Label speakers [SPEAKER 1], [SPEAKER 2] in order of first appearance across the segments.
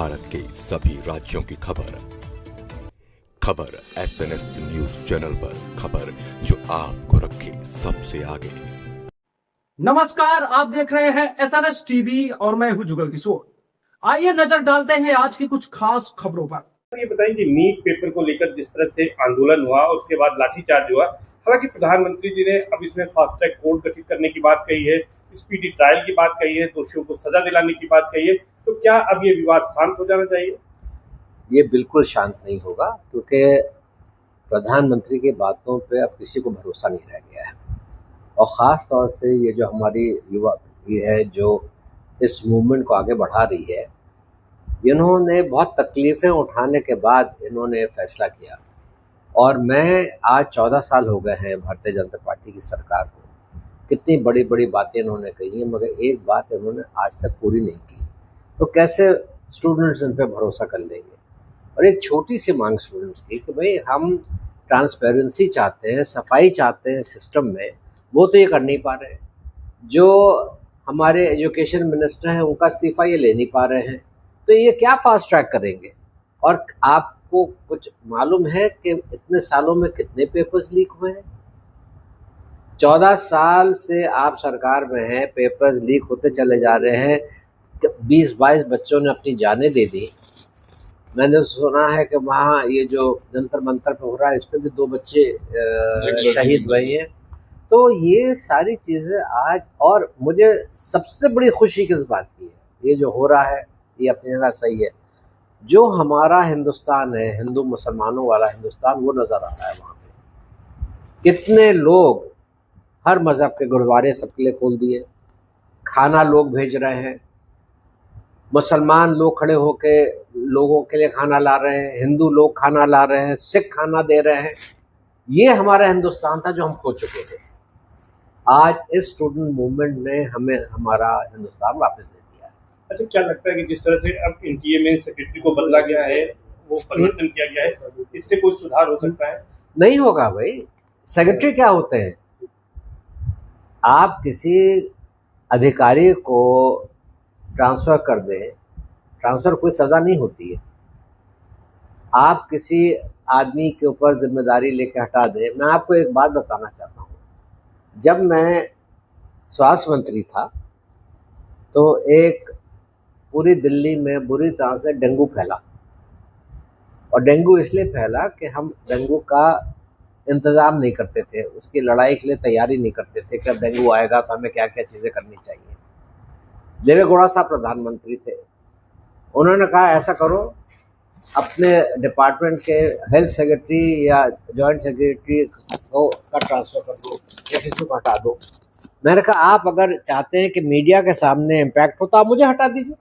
[SPEAKER 1] भारत के सभी राज्यों की खबर SNS न्यूज चैनल पर, खबर जो आपको रखे सबसे आगे।
[SPEAKER 2] नमस्कार, आप देख रहे हैं SNS टीवी और मैं हूं जुगल किशोर। आइए नजर डालते हैं आज की कुछ खास खबरों पर।
[SPEAKER 3] ये बताएं कि नीट पेपर को लेकर जिस तरह से आंदोलन हुआ और उसके बाद लाठीचार्ज हुआ, हालांकि प्रधानमंत्री जी ने अब इसमें फास्ट ट्रैक कोर्ट गठित करने की बात कही है, स्पीडी ट्रायल की बात कही है, दोषियों को सजा दिलाने की बात कही है, तो क्या अब ये विवाद शांत हो जाना चाहिए?
[SPEAKER 4] ये बिल्कुल शांत नहीं होगा, क्योंकि प्रधानमंत्री की बातों पे अब किसी को भरोसा नहीं रह गया है। और ख़ास तौर से ये जो हमारी युवा पीढ़ी है जो इस मूवमेंट को आगे बढ़ा रही है, इन्होंने बहुत तकलीफ़ें उठाने के बाद इन्होंने फैसला किया। और मैं आज 14 साल हो गए हैं भारतीय जनता पार्टी की सरकार को, कितनी बड़ी बड़ी बातें इन्होंने कही हैं, मगर एक बात इन्होंने आज तक पूरी नहीं की। तो कैसे स्टूडेंट्स इन पर भरोसा कर लेंगे? और एक छोटी सी मांग स्टूडेंट्स की कि भाई हम ट्रांसपेरेंसी चाहते हैं, सफाई चाहते हैं सिस्टम में, वो तो ये कर नहीं पा रहे हैं। जो हमारे एजुकेशन मिनिस्टर हैं उनका इस्तीफ़ा ये ले नहीं पा रहे हैं, तो ये क्या फास्ट ट्रैक करेंगे? और आपको कुछ मालूम है कि इतने सालों में कितने पेपर्स लीक हुए हैं? 14 साल से आप सरकार में हैं, पेपर्स लीक होते चले जा रहे हैं। 20-22 बच्चों ने अपनी जानें दे दी। मैंने सुना है कि वहाँ ये जो जंतर मंतर पे हो रहा है, इस पर भी 2 बच्चे शहीद हुए हैं। तो ये सारी चीज़ें आज, और मुझे सबसे बड़ी खुशी किस बात की है, ये जो हो रहा है ये अपनी जगह सही है। जो हमारा हिंदुस्तान है, हिंदू मुसलमानों वाला हिंदुस्तान, वो नज़र आ रहा है वहाँ पे। कितने लोग, हर मज़हब के गुरुद्वारे सबके लिए खोल दिए, खाना लोग भेज रहे हैं, मुसलमान लोग खड़े होके लोगों के लिए खाना ला रहे हैं, हिंदू लोग खाना ला रहे हैं, सिख खाना दे रहे हैं। ये हमारा हिंदुस्तान था जो हम खो चुके थे। आज इस स्टूडेंट मूवमेंट ने हमें हमारा हिंदुस्तान वापस दे दिया है।
[SPEAKER 3] अच्छा, क्या लगता है कि जिस तरह से अब NTA में सेक्रेटरी को बदला गया है, वो परिवर्तन किया गया है, इससे कोई सुधार हो सकता है?
[SPEAKER 4] नहीं होगा भाई। सेक्रेटरी क्या होते हैं? आप किसी अधिकारी को ट्रांसफ़र कर दें, ट्रांसफ़र कोई सज़ा नहीं होती है। आप किसी आदमी के ऊपर जिम्मेदारी लेके हटा दें। मैं आपको एक बात बताना चाहता हूँ, जब मैं स्वास्थ्य मंत्री था तो एक पूरी दिल्ली में बुरी तरह से डेंगू फैला। और डेंगू इसलिए फैला कि हम डेंगू का इंतज़ाम नहीं करते थे, उसकी लड़ाई के लिए तैयारी नहीं करते थे कि अब डेंगू आएगा तो हमें क्या क्या चीज़ें करनी चाहिए। देवेगौड़ा साहब प्रधानमंत्री थे, उन्होंने कहा ऐसा करो, अपने डिपार्टमेंट के हेल्थ सेक्रेटरी या जॉइंट सेक्रेटरी को का ट्रांसफ़र कर दो या किसी को हटा दो। मैंने कहा आप अगर चाहते हैं कि मीडिया के सामने इम्पैक्ट हो तो आप मुझे हटा दीजिए,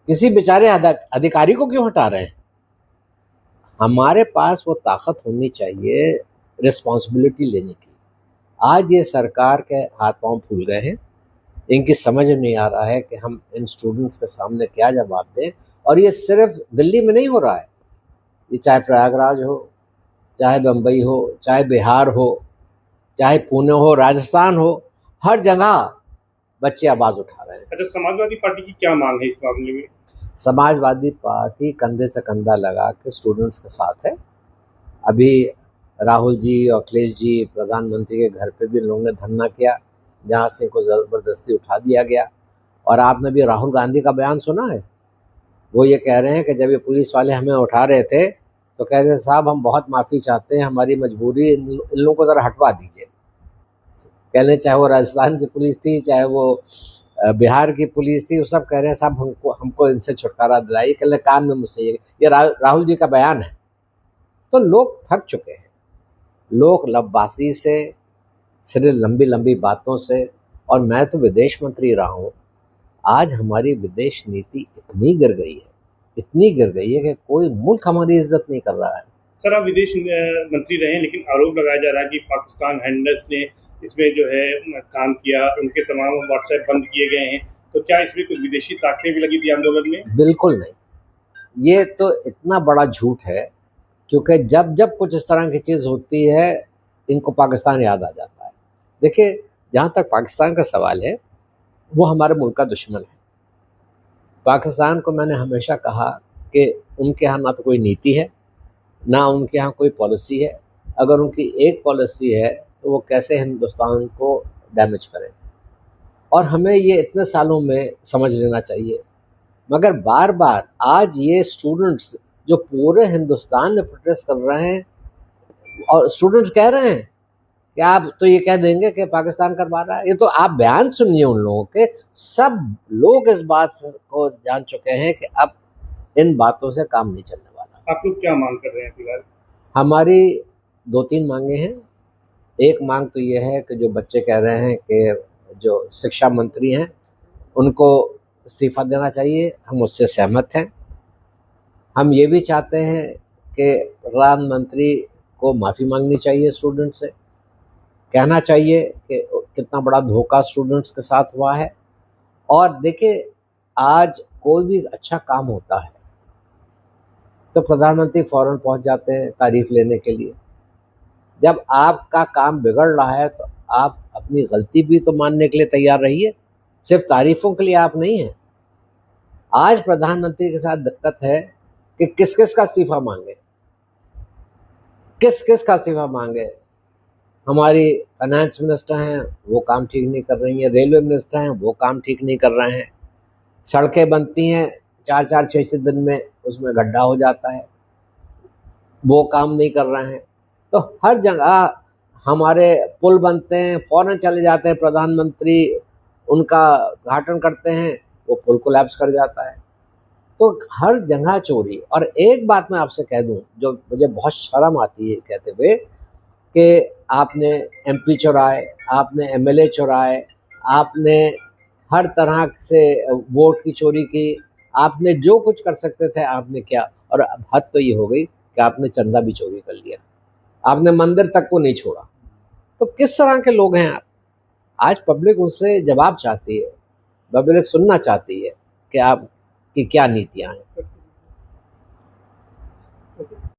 [SPEAKER 4] किसी बेचारे अधिकारी को क्यों हटा रहे हैं? हमारे पास वो ताकत होनी चाहिए रिस्पॉन्सिबिलिटी लेने की। आज ये सरकार के हाथ पांव फूल गए हैं, इनकी समझ नहीं आ रहा है कि हम इन स्टूडेंट्स के सामने क्या जवाब दें। और ये सिर्फ दिल्ली में नहीं हो रहा है, ये चाहे प्रयागराज हो, चाहे बम्बई हो, चाहे बिहार हो, चाहे पुणे हो, राजस्थान हो, हर जगह बच्चे आवाज़ उठा रहे हैं।
[SPEAKER 3] अच्छा, समाजवादी पार्टी की क्या मांग है इस मामले में?
[SPEAKER 4] समाजवादी पार्टी कंधे से कंधा लगा के स्टूडेंट्स के साथ है। अभी राहुल जी और अखिलेश जी, प्रधानमंत्री के घर पे भी लोगों ने धरना किया, जहाँ से इनको ज़बरदस्ती उठा दिया गया। और आपने भी राहुल गांधी का बयान सुना है, वो ये कह रहे हैं कि जब ये पुलिस वाले हमें उठा रहे थे तो कह रहे साहब हम बहुत माफ़ी चाहते हैं, हमारी मजबूरी, इन लोगों को ज़रा हटवा दीजिए। कहने चाहे वो राजस्थान की पुलिस थी, चाहे वो बिहार की पुलिस थी, वो सब कह रहे हैं साहब हमको इनसे छुटकारा दिलाइए। कह रहे कान में मुझसे ये राहुल जी का बयान है। तो लोग थक चुके हैं, लोग लबबासी से, सिर्फ लंबी लंबी बातों से। और मैं तो विदेश मंत्री रहा हूँ, आज हमारी विदेश नीति इतनी गिर गई है कि कोई मुल्क हमारी इज्जत नहीं कर रहा है।
[SPEAKER 3] सर, आप विदेश मंत्री रहे, लेकिन आरोप लगाया जा रहा है कि पाकिस्तान हैंडलर्स ने इसमें जो है काम किया, उनके तमाम व्हाट्सएप बंद किए गए हैं, तो क्या इसमें कुछ विदेशी ताकतें भी लगी थी आंदोलन में?
[SPEAKER 4] बिल्कुल नहीं, ये तो इतना बड़ा झूठ है, क्योंकि जब जब कुछ इस तरह की चीज़ होती है इनको पाकिस्तान याद आ जाता है। देखिए, जहाँ तक पाकिस्तान का सवाल है, वो हमारे मुल्क का दुश्मन है। पाकिस्तान को मैंने हमेशा कहा कि उनके यहाँ ना तो कोई नीति है, ना उनके यहाँ कोई पॉलिसी है। अगर उनकी एक पॉलिसी है तो वो कैसे हिंदुस्तान को डैमेज करें, और हमें ये इतने सालों में समझ लेना चाहिए। मगर बार बार आज ये स्टूडेंट्स जो पूरे हिंदुस्तान में प्रोटेस्ट कर रहे हैं, और स्टूडेंट्स कह रहे हैं कि आप तो ये कह देंगे कि पाकिस्तान करवा रहा है। ये तो आप बयान सुनिए उन लोगों के, सब लोग इस बात को जान चुके हैं कि अब इन बातों से काम नहीं चलने वाला।
[SPEAKER 3] आप लोग क्या मांग कर रहे हैं फिलहाल?
[SPEAKER 4] हमारी 2-3 मांगे हैं। एक मांग तो ये है कि जो बच्चे कह रहे हैं कि जो शिक्षा मंत्री हैं उनको इस्तीफा देना चाहिए, हम उससे सहमत हैं। हम ये भी चाहते हैं कि प्रधानमंत्री को माफ़ी मांगनी चाहिए स्टूडेंट से, कहना चाहिए कि कितना बड़ा धोखा स्टूडेंट्स के साथ हुआ है। और देखिए, आज कोई भी अच्छा काम होता है तो प्रधानमंत्री फ़ौरन पहुंच जाते हैं तारीफ लेने के लिए। जब आपका काम बिगड़ रहा है तो आप अपनी गलती भी तो मानने के लिए तैयार रहिए, सिर्फ तारीफों के लिए आप नहीं हैं। आज प्रधानमंत्री के साथ दिक्कत है कि किस किस का इस्तीफा मांगे, किस किस का इस्तीफा मांगे। हमारी फाइनेंस मिनिस्टर हैं, वो काम ठीक नहीं कर रही हैं। रेलवे मिनिस्टर हैं, वो काम ठीक नहीं कर रहे हैं। सड़कें बनती हैं 4-4, 6-6 दिन में, उसमें गड्ढा हो जाता है, वो काम नहीं कर रहे हैं। तो हर जगह हमारे पुल बनते हैं, फ़ौरन चले जाते हैं प्रधानमंत्री, उनका उद्घाटन करते हैं, वो पुल कोलैप्स कर जाता है। तो हर जगह चोरी। और एक बात मैं आपसे कह दूं जो मुझे बहुत शर्म आती है कहते हुए, कि आपने एमपी चुराए, आपने एमएलए चुराए, आपने हर तरह से वोट की चोरी की, आपने जो कुछ कर सकते थे आपने किया। और अब हद तो ये हो गई कि आपने चंदा भी चोरी कर लिया, आपने मंदिर तक को नहीं छोड़ा। तो किस तरह के लोग हैं आप? आज पब्लिक उससे जवाब चाहती है, पब्लिक सुनना चाहती है कि आप की क्या नीतियाँ हैं।